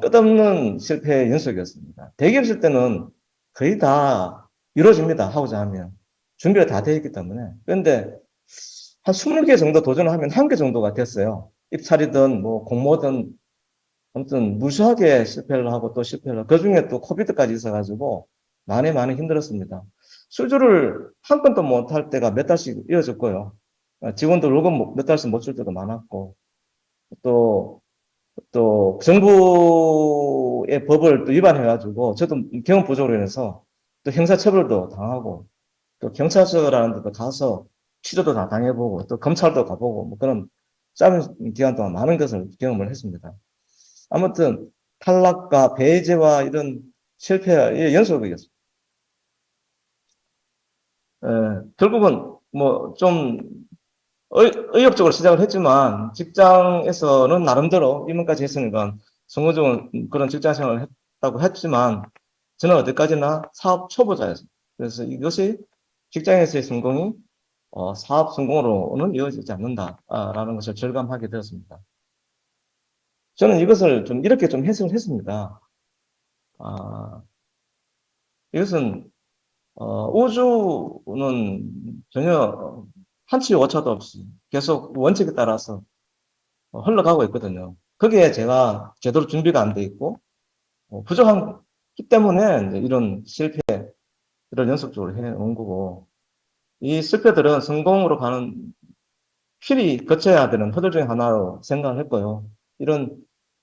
끝없는 실패의 연속이었습니다. 대기업 있을 때는 거의 다 이루어집니다. 하고자 하면. 준비가 다 되어 있기 때문에. 그런데 한 20개 정도 도전을 하면 1개 정도가 됐어요. 입찰이든 뭐 공모든 아무튼 무수하게 실패를 하고 또 실패를 하고 그중에 또 코비드까지 있어가지고 많이 힘들었습니다. 수주를 한 건도 못 할 때가 몇 달씩 이어졌고요. 직원들 월급 몇 달씩 못 줄 때도 많았고 또 정부의 법을 또 위반해가지고 저도 경험 부족으로 인해서 또 형사처벌도 당하고 또 경찰서라는 데도 가서 취조도 다 당해보고 또 검찰도 가보고 뭐 그런 짧은 기간 동안 많은 것을 경험을 했습니다. 아무튼 탈락과 배제와 이런 실패의 연속이었습니다. 결국은 뭐 좀 의욕적으로 시작을 했지만 직장에서는 나름대로 입문까지 했으니까 성공적인 그런 직장 생활을 했다고 했지만 저는 어디까지나 사업 초보자였습니다. 그래서 이것이 직장에서의 성공이 사업 성공으로는 이어지지 않는다라는 것을 절감하게 되었습니다. 저는 이것을 좀 이렇게 좀 해석을 했습니다. 아, 이것은 우주는 전혀 한치 오차도 없이 계속 원칙에 따라서 흘러가고 있거든요. 거기에 제가 제대로 준비가 안 돼 있고 부족하기 때문에 이제 이런 실패를 연속적으로 해온 거고 이 실패들은 성공으로 가는 필히 거쳐야 되는 허들 중에 하나로 생각을 했고요. 이런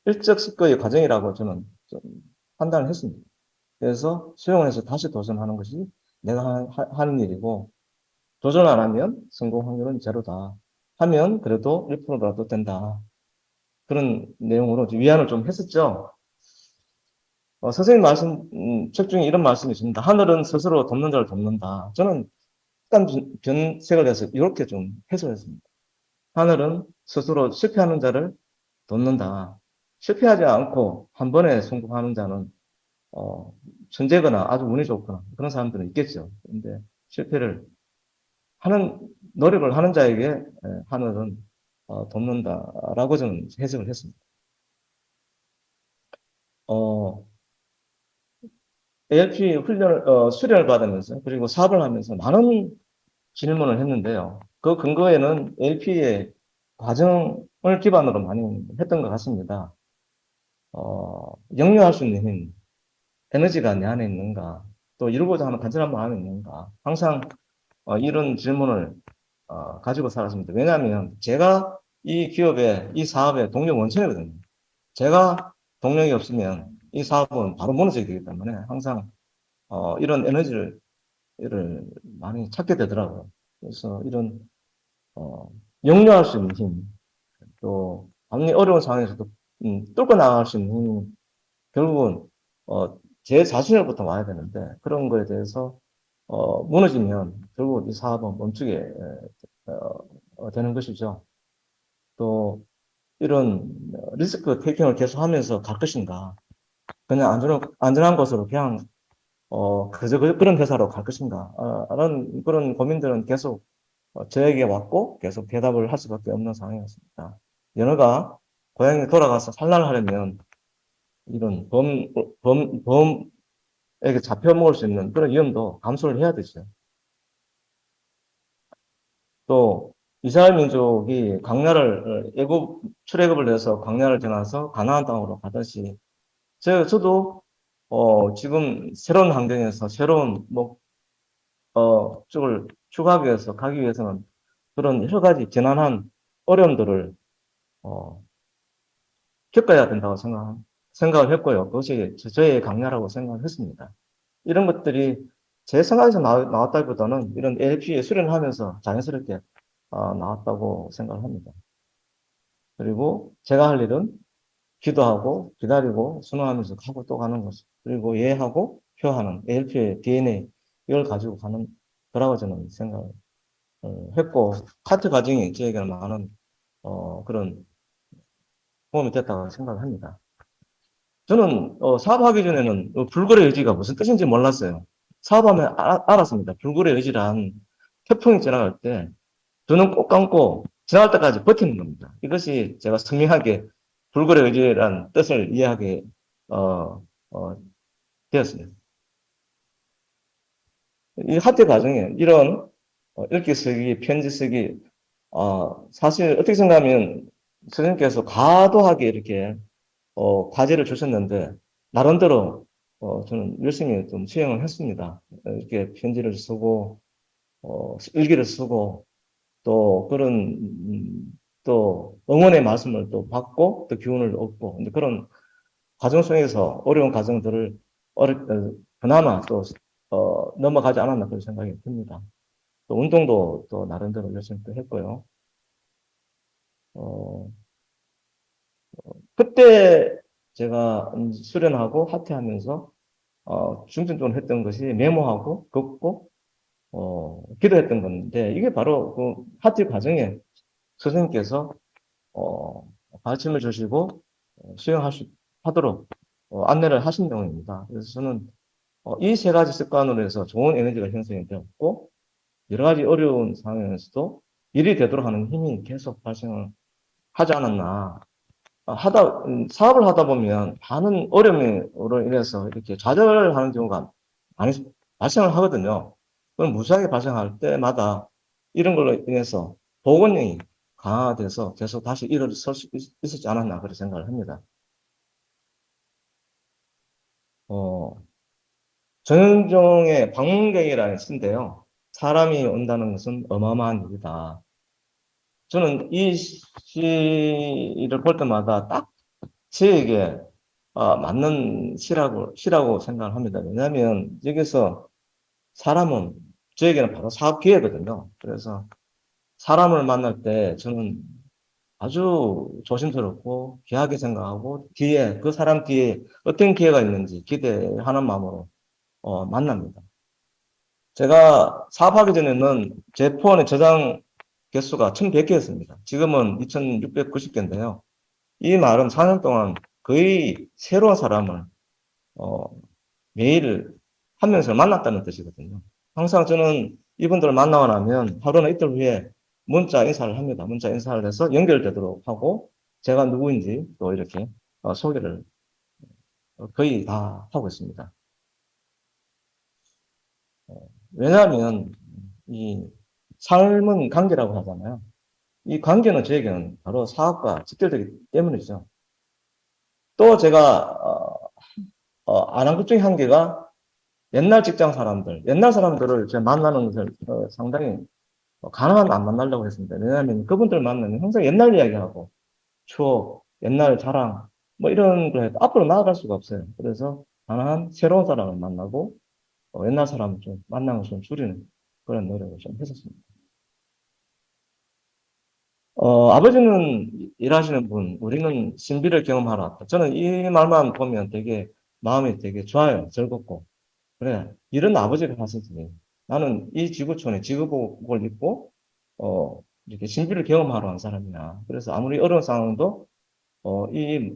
일적식거의 과정이라고 저는 좀 판단을 했습니다. 그래서 수용을 해서 다시 도전하는 것이 내가 하는 일이고 도전 안 하면 성공 확률은 제로다. 하면 그래도 1%라도 된다. 그런 내용으로 위안을 좀 했었죠. 선생님 책 중에 이런 말씀이 있습니다. 하늘은 스스로 돕는 자를 돕는다. 저는 약간 변색을 해서 이렇게 좀 해석했습니다. 하늘은 스스로 실패하는 자를 돕는다. 실패하지 않고 한 번에 성공하는 자는 천재거나 아주 운이 좋거나 그런 사람들은 있겠죠. 근데 실패를 하는 노력을 하는 자에게 하늘은 돕는다라고 저는 해석을 했습니다. ALP 수련을 받으면서 그리고 사업을 하면서 많은 질문을 했는데요. 그 근거에는 ALP의 과정을 기반으로 많이 했던 것 같습니다. 역류할 수 있는 힘, 에너지가 내 안에 있는가, 또 이루고자 하는 간절한 마음이 있는가, 항상 이런 질문을 가지고 살았습니다. 왜냐하면 제가 이 기업의, 이 사업의 동력 원천이거든요. 제가 동력이 없으면 이 사업은 바로 무너지게 되기 때문에 항상 이런 에너지를 많이 찾게 되더라고요. 그래서 이런 역류할 수 있는 힘, 또 아무리 어려운 상황에서도 뚫고 나갈 수 있는 힘, 결국은 제 자신으로부터 와야 되는데 그런 거에 대해서 무너지면 결국 이 사업은 멈추게 되는 것이죠. 또 이런 리스크 테이킹을 계속하면서 갈 것인가, 그냥 안전한 곳으로 그냥 그저 그런 회사로 갈 것인가, 라는 그런 고민들은 계속 저에게 왔고 계속 대답을 할 수밖에 없는 상황이었습니다. 연어가 고향에 돌아가서 산란을 하려면 이런 범에게 잡혀먹을 수 있는 그런 위험도 감수를 해야 되죠. 또 이스라엘 민족이 광야를 출애굽을 해서 광야를 지나서 가나안 땅으로 가듯이 저도 지금 새로운 환경에서 새로운 쪽을 추구하기 위해서 가기 위해서는 그런 여러 가지 지난한 어려움들을 어, 겪어야 된다고 생각을 했고요. 그것이 저의 강야라고 생각을 했습니다. 이런 것들이 제 생각에서 나왔다기보다는 이런 LP에 수련을 하면서 자연스럽게 나왔다고 생각을 합니다. 그리고 제가 할 일은 기도하고 기다리고 순응하면서 하고 또 가는 거죠. 그리고 이해하고 표하는 ALP의 DNA 이걸 가지고 가는 거라고 저는 생각을 했고 카트 과정이 저에게는 많은 그런 도움이 됐다고 생각을 합니다. 저는 사업하기 전에는 불굴의 의지가 무슨 뜻인지 몰랐어요. 사업하면 알았습니다. 불굴의 의지란 태풍이 지나갈 때 두 눈 꼭 감고 지나갈 때까지 버티는 겁니다. 이것이 제가 선명하게 불굴의 의지란 뜻을 이해하게 어, 어, 되었습니다. 이 학대 과정에 이런 읽기 쓰기, 편지 쓰기, 사실 어떻게 생각하면 선생님께서 과도하게 이렇게 과제를 주셨는데 나름대로 저는 열심히 좀 수행을 했습니다. 이렇게 편지를 쓰고 일기를 쓰고 또 그런 또 응원의 말씀을 또 받고 또 기운을 얻고 근데 그런 과정 속에서 어려운 과정들을 그나마 또 넘어가지 않았나 그런 생각이 듭니다. 또 운동도 또 나름대로 열심히 또 했고요. 어, 그때 제가 수련하고 하태하면서 중점적으로 했던 것이 메모하고 걷고 기도했던 건데 이게 바로 그 하태 과정에 선생님께서 어, 가르침을 주시고 수행하도록 안내를 하신 내용입니다. 그래서 저는 이 세 가지 습관으로 해서 좋은 에너지가 형성이 되었고 여러 가지 어려운 상황에서도 일이 되도록 하는 힘이 계속 발생을 하지 않았나. 사업을 하다 보면 많은 어려움으로 인해서 이렇게 좌절하는 경우가 많이 발생을 하거든요. 그럼 무수하게 발생할 때마다 이런 걸로 인해서 복원력이 강화돼서 계속 다시 일어설 수 있었지 않았나 그렇게 생각을 합니다. 어, 전형종의 방문객이라는 시인데요. 사람이 온다는 것은 어마어마한 일이다. 저는 이 시를 볼 때마다 딱 저에게 맞는 시라고 생각을 합니다. 왜냐하면 여기서 사람은 저에게는 바로 사업 기회거든요. 그래서 사람을 만날 때 저는 아주 조심스럽고 귀하게 생각하고 그 사람 뒤에 어떤 기회가 있는지 기대하는 마음으로 만납니다. 제가 사업하기 전에는 제 폰의 저장 개수가 1100개였습니다. 지금은 2690개인데요. 이 말은 4년 동안 거의 새로운 사람을 어, 매일 한 명씩 만났다는 뜻이거든요. 항상 저는 이분들을 만나고 나면 하루나 이틀 후에 문자 인사를 합니다. 문자 인사를 해서 연결되도록 하고 제가 누구인지 또 이렇게 소개를 거의 다 하고 있습니다. 왜냐하면 이 삶은 관계라고 하잖아요. 이 관계는 저에게는 바로 사업과 직결되기 때문이죠. 또 제가 안 한 것 중에 한 개가 옛날 직장 사람들, 옛날 사람들을 제가 만나는 것을 상당히 가능하면 안 만나려고 했습니다. 왜냐하면 그분들 만나면 항상 옛날 이야기하고 추억, 옛날 자랑 뭐 이런 거 해도 앞으로 나아갈 수가 없어요. 그래서 가능한 새로운 사람을 만나고 옛날 사람을 좀 만나는 걸 좀 줄이는 그런 노력을 좀 했었습니다. 아버지는 일하시는 분, 우리는 신비를 경험하러 왔다. 저는 이 말만 보면 되게 마음이 되게 좋아요. 즐겁고. 그래, 이런 아버지가 하시지. 나는 이 지구촌에 지구복을 입고, 이렇게 신비를 경험하러 온 사람이야. 그래서 아무리 어려운 상황도, 이,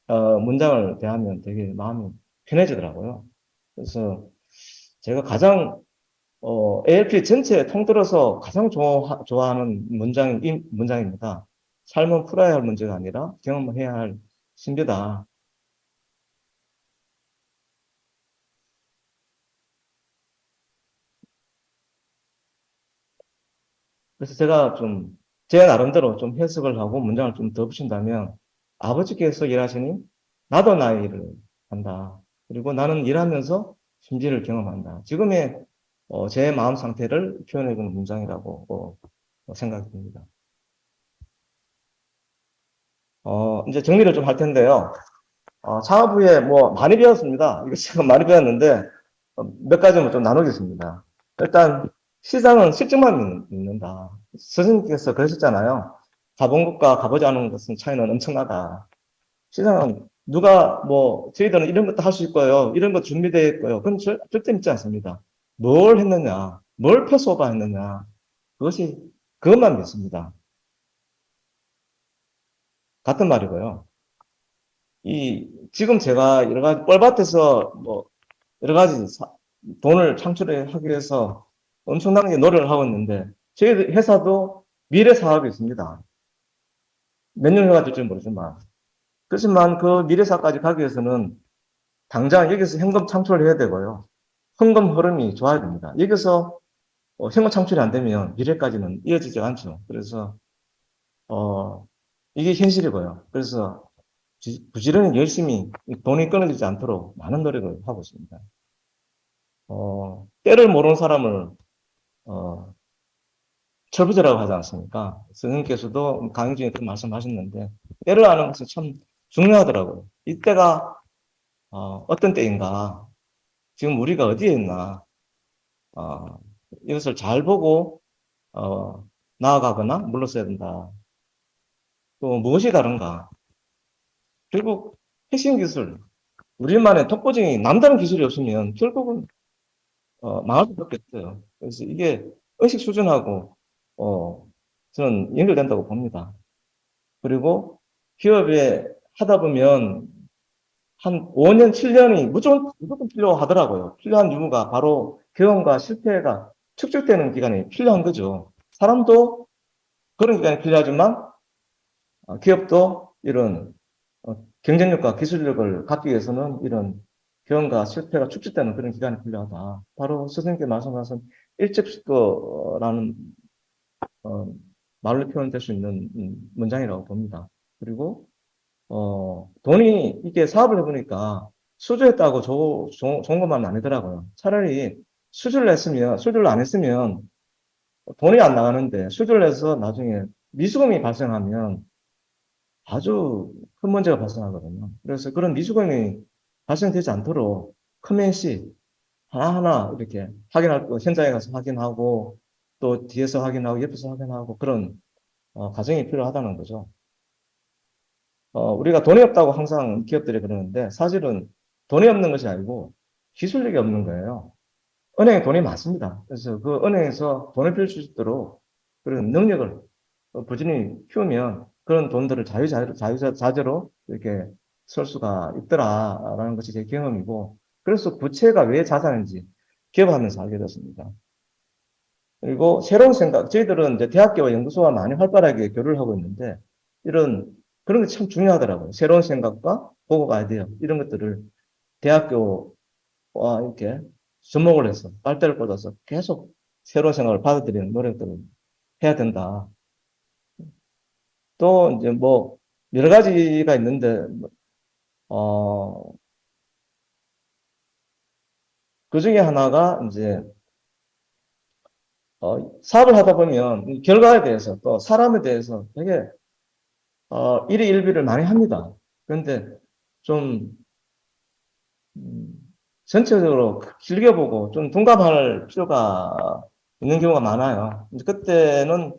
문장을 대하면 되게 마음이 편해지더라고요. 그래서 제가 가장, ALP 전체에 통틀어서 가장 좋아하는 문장이 이 문장입니다. 삶은 풀어야 할 문제가 아니라 경험해야 할 신비다. 그래서 제가 좀, 제 나름대로 좀 해석을 하고 문장을 좀 더 붙인다면, 아버지께서 일하시니, 나도 나의 일을 한다. 그리고 나는 일하면서 심지를 경험한다. 지금의 제 마음 상태를 표현해주는 문장이라고 생각이 듭니다. 이제 정리를 좀 할 텐데요. 창업 후에 뭐 많이 배웠습니다. 이거 지금 많이 배웠는데, 몇 가지만 좀 나누겠습니다. 일단, 시장은 실증만 믿는다. 스승님께서 그러셨잖아요. 가본 것과 가보지 않은 것은 차이는 엄청나다. 시장은 누가 뭐, 저희들은 이런 것도 할 수 있고요. 이런 것 준비되어 있고요. 그건 절대 믿지 않습니다. 뭘 했느냐, 뭘 표소바 했느냐. 그것이, 그것만 믿습니다. 같은 말이고요. 지금 제가 여러 가지 뻘밭에서 뭐, 여러 가지 돈을 창출하기 위해서 엄청나게 노력을 하고 있는데, 저희 회사도 미래 사업이 있습니다. 몇 년 후가 될지 모르지만. 그렇지만 그 미래 사업까지 가기 위해서는 당장 여기서 현금 창출을 해야 되고요. 현금 흐름이 좋아야 됩니다. 여기서 현금 창출이 안 되면 미래까지는 이어지지 않죠. 그래서 이게 현실이고요. 그래서 부지런히 열심히 돈이 끊어지지 않도록 많은 노력을 하고 있습니다. 때를 모르는 사람을 철부지라고 하지 않습니까? 선생님께서도 강의 중에 그 말씀하셨는데 때를 아는 것은 참 중요하더라고요. 이때가 어떤 때인가, 지금 우리가 어디에 있나, 어, 이것을 잘 보고 나아가거나 물러서야 된다. 또 무엇이 다른가? 결국 핵심 기술, 우리만의 독보적인 남다른 기술이 없으면 결국은 망할 수밖에 없어요. 그래서 이게 의식 수준하고 저는 연결된다고 봅니다. 그리고 기업에 하다 보면 한 5년, 7년이 무조건 필요하더라고요. 필요한 이유가 바로 경험과 실패가 축적되는 기간이 필요한 거죠. 사람도 그런 기간이 필요하지만 기업도 이런 경쟁력과 기술력을 갖기 위해서는 이런 경험과 실패가 축적되는 그런 기간이 필요하다. 바로 선생님께 말씀하신 일cep시도라는 말로 표현될 수 있는 문장이라고 봅니다. 그리고 돈이 이게 사업을 해보니까 수주했다고 좋은 것만 아니더라고요. 차라리 수주를 안 했으면 돈이 안 나가는데 수주를 해서 나중에 미수금이 발생하면 아주 큰 문제가 발생하거든요. 그래서 그런 미수금이 발생되지 않도록 커맨시 하나하나 이렇게 확인할 거, 현장에 가서 확인하고 또 뒤에서 확인하고 옆에서 확인하고 그런 과정이 필요하다는 거죠. 우리가 돈이 없다고 항상 기업들이 그러는데 사실은 돈이 없는 것이 아니고 기술력이 없는 거예요. 은행에 돈이 많습니다. 그래서 그 은행에서 돈을 빌릴 수 있도록 그런 능력을 부지런히 키우면 그런 돈들을 자유자재로 이렇게 쓸 수가 있더라라는 것이 제 경험이고, 그래서 부채가 왜 자산인지 기업하면서 알게 됐습니다. 그리고 새로운 생각, 저희들은 이제 대학교와 연구소와 많이 활발하게 교류를 하고 있는데, 그런 게 참 중요하더라고요. 새로운 생각과 보고 아이디어, 이런 것들을 대학교와 이렇게 접목을 해서, 빨대를 꽂아서 계속 새로운 생각을 받아들이는 노력들을 해야 된다. 또 이제 뭐, 여러 가지가 있는데, 어, 그 중에 하나가 이제, 사업을 하다 보면 이 결과에 대해서 또 사람에 대해서 되게 일희일비를 많이 합니다. 그런데 좀 음, 전체적으로 길게 보고 좀 둔감할 필요가 있는 경우가 많아요. 이제 그때는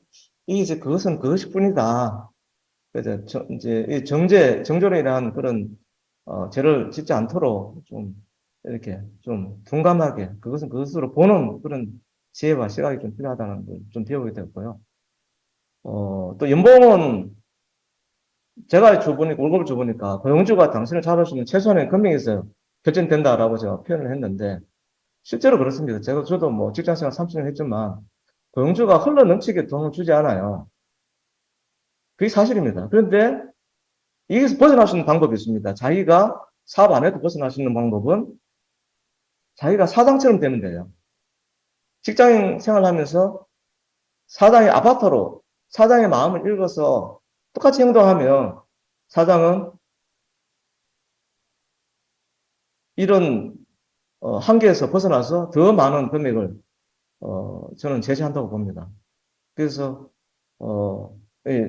이제 그것은 그것일 뿐이다. 그래서 이제 이 정조이라는 그런 죄를 짓지 않도록 좀 이렇게 좀 둔감하게 그것은 그것으로 보는 그런 지혜와 시각이 좀 필요하다는 걸 좀 배우게 되었고요. 또 연봉은 제가 월급을 줘보니까 고용주가 당신을 잡을 수 있는 최소한의 금액에서 결정된다라고 제가 표현을 했는데 실제로 그렇습니다. 저도 뭐 직장생활 30년 했지만 고용주가 흘러 넘치게 돈을 주지 않아요. 그게 사실입니다. 그런데 여기서 벗어날 수 있는 방법이 있습니다. 자기가 사업 안 해도 벗어날 수 있는 방법은 자기가 사장처럼 되면 돼요. 직장 생활하면서 사장의 아바타로 사장의 마음을 읽어서 똑같이 행동하면 사장은 이런 한계에서 벗어나서 더 많은 금액을 저는 제시한다고 봅니다. 그래서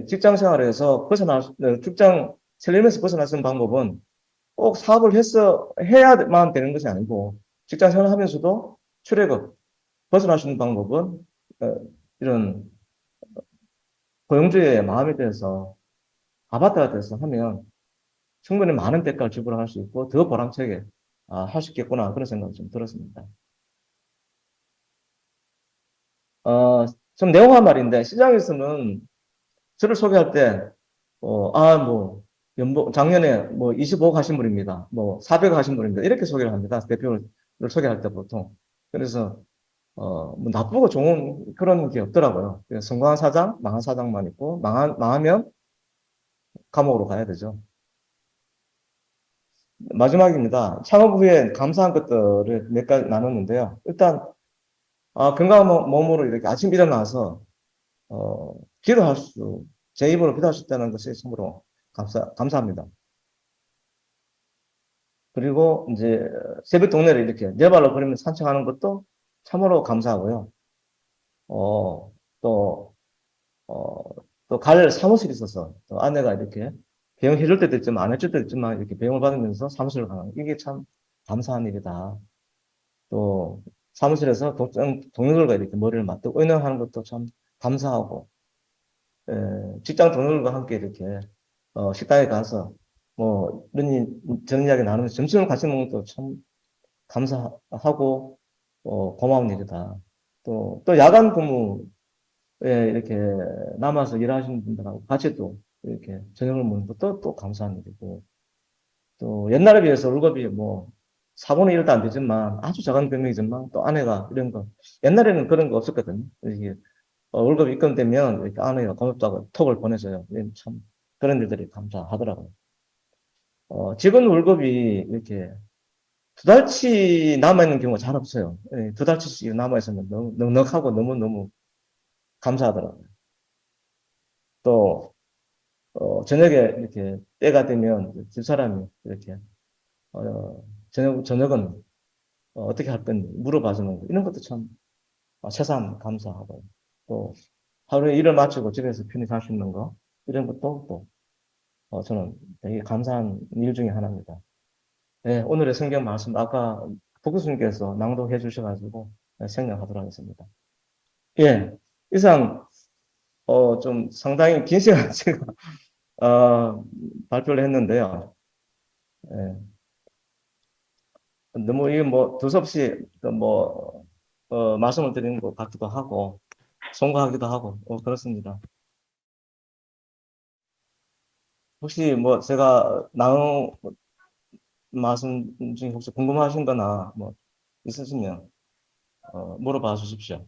직장 생활에서 직장 셀림에서 벗어날 수 있는 방법은 꼭 사업을 해야만 되는 것이 아니고 직장 생활하면서도 출애굽 벗어날 수 있는 방법은 이런 고용주의 마음에 대해서 아바타가 돼서 하면 충분히 많은 대가를 지불할 수 있고 더 보람차게 할 수 있겠구나 그런 생각이 좀 들었습니다. 좀 내용한 말인데 시장에서는 저를 소개할 때 뭐 연봉 작년에 뭐 25억 하신 분입니다. 뭐 400억 하신 분입니다. 이렇게 소개를 합니다. 대표를 소개할 때 보통. 그래서 뭐 나쁘고 좋은 그런 게 없더라고요. 그냥 성공한 사장, 망한 사장만 있고, 망하면 감옥으로 가야 되죠. 마지막입니다. 창업 후에 감사한 것들을 몇 가지 나눴는데요. 일단, 건강한 몸으로 이렇게 아침 일어나서, 어, 기도할 수, 제 입으로 기도할 수 있다는 것에 참으로 감사합니다. 그리고 이제 새벽 동네를 이렇게 네 발로 걸으면서 산책하는 것도 참으로 감사하고요. 어, 또, 어, 또 갈 사무실이 있어서 또 아내가 이렇게 배웅해줄 때도 있지만 안 해줄 때도 있지만 이렇게 배웅을 받으면서 사무실을 가는 이게 참 감사한 일이다. 또 사무실에서 동료들과 이렇게 머리를 맞대고 의논하는 것도 참 감사하고 직장 동료들과 함께 이렇게 식당에 가서 뭐 저런 이야기 나누면서 점심을 같이 먹는 것도 참 감사하고 고마운 일이다. 또 야간 근무에 이렇게 남아서 일하시는 분들하고 같이 또 이렇게 저녁을 먹는 것도 또 감사한 일이고 또 옛날에 비해서 월급이 뭐 4분의 1도 안 되지만 아주 작은 금액이지만 또 아내가 이런 거 옛날에는 그런 거 없었거든요. 이게 월급이 입금되면 이렇게 아내가 고맙다고 톡을 보내줘요. 참 그런 일들이 감사하더라고요. 직원 월급이 이렇게 두 달치 남아있는 경우가 잘 없어요. 두 달치씩 남아있으면 너무 넉넉하고 너무너무 감사하더라고요. 또, 저녁에 이렇게 때가 되면 집사람이 이렇게, 저녁은 어떻게 할 건지 물어봐주는 거. 이런 것도 참 새삼 감사하고. 또, 하루에 일을 마치고 집에서 편히 잘 수 있는 거. 이런 것도 또, 저는 되게 감사한 일 중에 하나입니다. 네, 오늘의 성경 말씀, 아까 북교수님께서 낭독해 주셔가지고 생략하도록 하겠습니다. 예, 이상, 좀 상당히 긴 시간 제가, 발표를 했는데요. 예, 너무 이게 뭐 두서없이 뭐, 말씀을 드리는 것 같기도 하고, 송구하기도 하고, 그렇습니다. 혹시 뭐 제가 나눈 말씀 중에 혹시 궁금하신 거나 뭐 있으시면, 물어봐 주십시오.